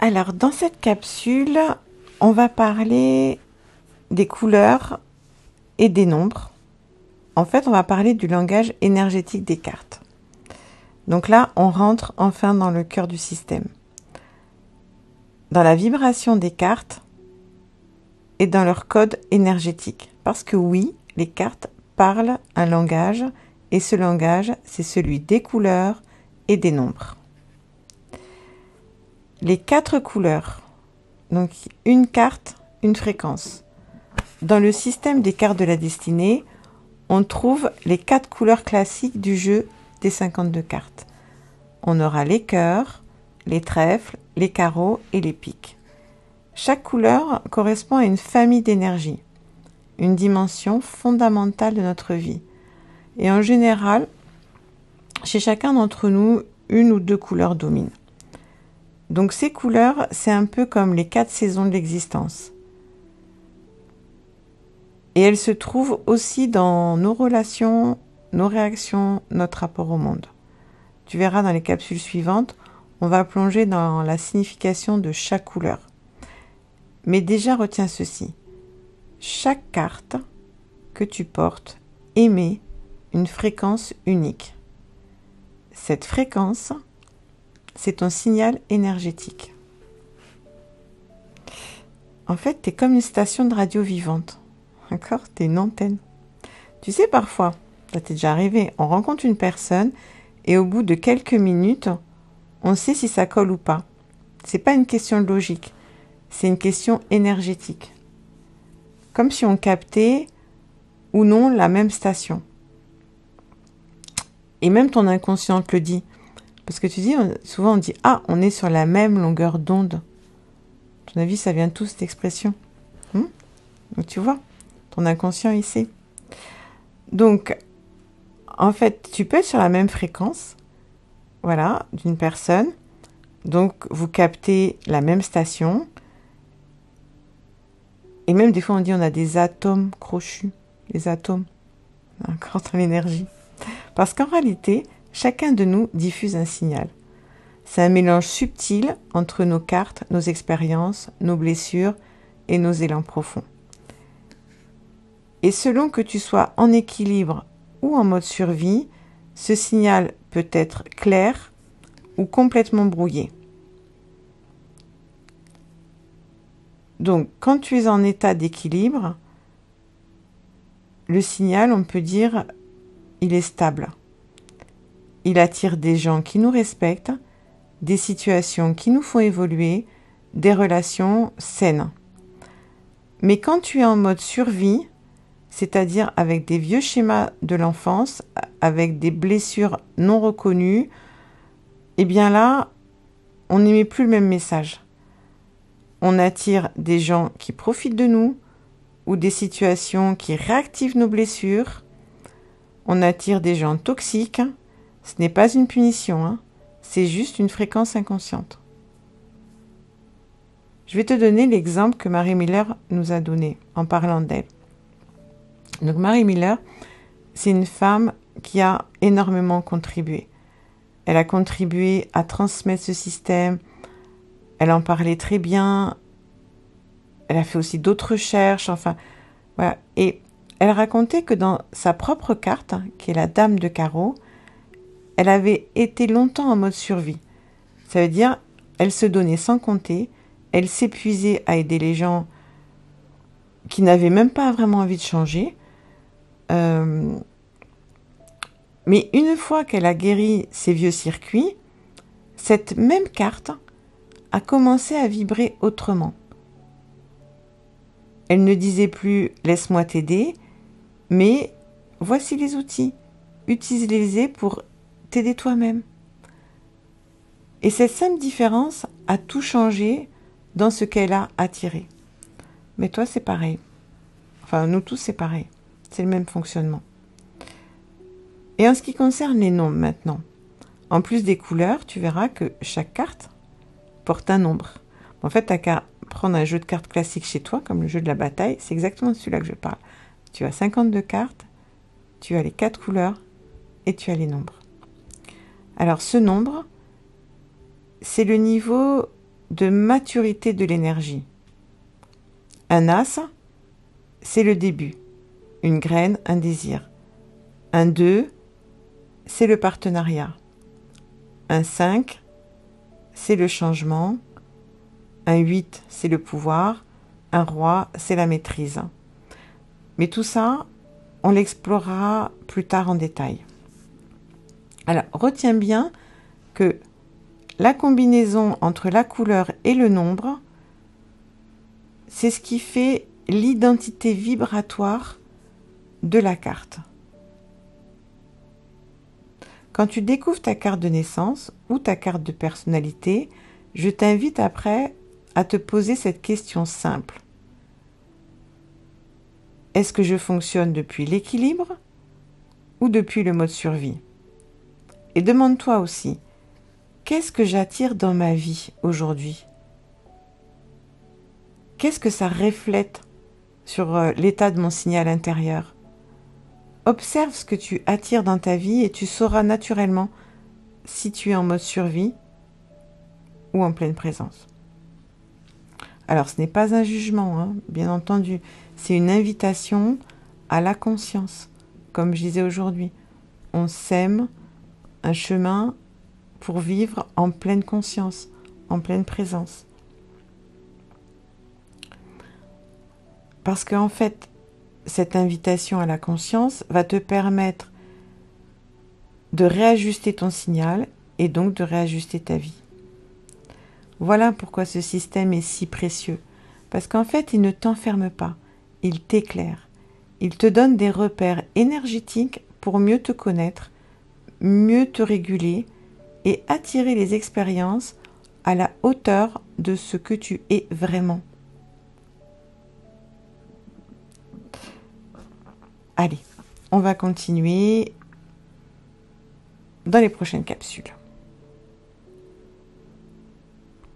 Alors, dans cette capsule, on va parler des couleurs et des nombres. En fait, on va parler du langage énergétique des cartes. Donc là, on rentre enfin dans le cœur du système. Dans la vibration des cartes et dans leur code énergétique. Parce que oui, les cartes parlent un langage et ce langage, c'est celui des couleurs et des nombres. Les 4 couleurs, donc une carte, une fréquence. Dans le système des cartes de la destinée, on trouve les 4 couleurs classiques du jeu des 52 cartes. On aura les cœurs, les trèfles, les carreaux et les piques. Chaque couleur correspond à une famille d'énergie, une dimension fondamentale de notre vie. Et en général, chez chacun d'entre nous, une ou 2 couleurs dominent. Donc ces couleurs, c'est un peu comme les 4 saisons de l'existence. Et elles se trouvent aussi dans nos relations, nos réactions, notre rapport au monde. Tu verras dans les capsules suivantes, on va plonger dans la signification de chaque couleur. Mais déjà retiens ceci, chaque carte que tu portes émet une fréquence unique. Cette fréquence, c'est ton signal énergétique. En fait, tu es comme une station de radio vivante. D'accord ? Tu es une antenne. Tu sais, parfois, ça t'est déjà arrivé, on rencontre une personne et au bout de quelques minutes, on sait si ça colle ou pas. C'est pas une question de logique, c'est une question énergétique. Comme si on captait ou non la même station. Et même ton inconscient te le dit. Parce que tu dis, souvent on dit, ah, on est sur la même longueur d'onde. À ton avis, ça vient d'où cette expression ? Donc tu vois, ton inconscient, il sait. Donc, en fait, tu peux être sur la même fréquence, voilà, d'une personne. Donc, vous captez la même station. Et même des fois, on dit on a des atomes crochus. Les atomes, encore dans l'énergie. Parce qu'en réalité, chacun de nous diffuse un signal. C'est un mélange subtil entre nos cartes, nos expériences, nos blessures et nos élans profonds. Et selon que tu sois en équilibre ou en mode survie, ce signal peut être clair ou complètement brouillé. Donc, quand tu es en état d'équilibre, le signal, on peut dire, il est stable. Il attire des gens qui nous respectent, des situations qui nous font évoluer, des relations saines. Mais quand tu es en mode survie, c'est-à-dire avec des vieux schémas de l'enfance, avec des blessures non reconnues, eh bien là, on n'émet plus le même message. On attire des gens qui profitent de nous ou des situations qui réactivent nos blessures. On attire des gens toxiques. Ce n'est pas une punition, c'est juste une fréquence inconsciente. Je vais te donner l'exemple que Marie Miller nous a donné en parlant d'elle. Donc Marie Miller, c'est une femme qui a énormément contribué. Elle a contribué à transmettre ce système, elle en parlait très bien, elle a fait aussi d'autres recherches, enfin, voilà. Et elle racontait que dans sa propre carte, qui est la Dame de Carreau, elle avait été longtemps en mode survie. Ça veut dire, elle se donnait sans compter, elle s'épuisait à aider les gens qui n'avaient même pas vraiment envie de changer. Mais une fois qu'elle a guéri ses vieux circuits, cette même carte a commencé à vibrer autrement. Elle ne disait plus « laisse-moi t'aider », mais « voici les outils, utilise-les pour t'aider toi-même ». Et cette simple différence a tout changé dans ce qu'elle a attiré. Mais toi, c'est pareil. Enfin, nous tous, c'est pareil. C'est le même fonctionnement. Et en ce qui concerne les nombres maintenant, en plus des couleurs, tu verras que chaque carte porte un nombre. En fait, tu n'as qu'à prendre un jeu de cartes classique chez toi, comme le jeu de la bataille, c'est exactement de celui-là que je parle. Tu as 52 cartes, tu as les 4 couleurs et tu as les nombres. Alors ce nombre, c'est le niveau de maturité de l'énergie. Un as, c'est le début, une graine, un désir. Un 2, c'est le partenariat. Un 5, c'est le changement. Un 8, c'est le pouvoir. Un roi, c'est la maîtrise. Mais tout ça, on l'explorera plus tard en détail. Alors, retiens bien que la combinaison entre la couleur et le nombre, c'est ce qui fait l'identité vibratoire de la carte. Quand tu découvres ta carte de naissance ou ta carte de personnalité, je t'invite après à te poser cette question simple. Est-ce que je fonctionne depuis l'équilibre ou depuis le mode survie? Et demande-toi aussi, qu'est-ce que j'attire dans ma vie aujourd'hui? Qu'est-ce que ça reflète sur l'état de mon signal intérieur? Observe ce que tu attires dans ta vie et tu sauras naturellement si tu es en mode survie ou en pleine présence. Alors, ce n'est pas un jugement, hein, bien entendu. C'est une invitation à la conscience. Comme je disais aujourd'hui, on sème un chemin pour vivre en pleine conscience, en pleine présence. Parce qu'en fait, cette invitation à la conscience va te permettre de réajuster ton signal et donc de réajuster ta vie. Voilà pourquoi ce système est si précieux. Parce qu'en fait, il ne t'enferme pas, il t'éclaire. Il te donne des repères énergétiques pour mieux te connaître, mieux te réguler et attirer les expériences à la hauteur de ce que tu es vraiment. Allez, on va continuer dans les prochaines capsules.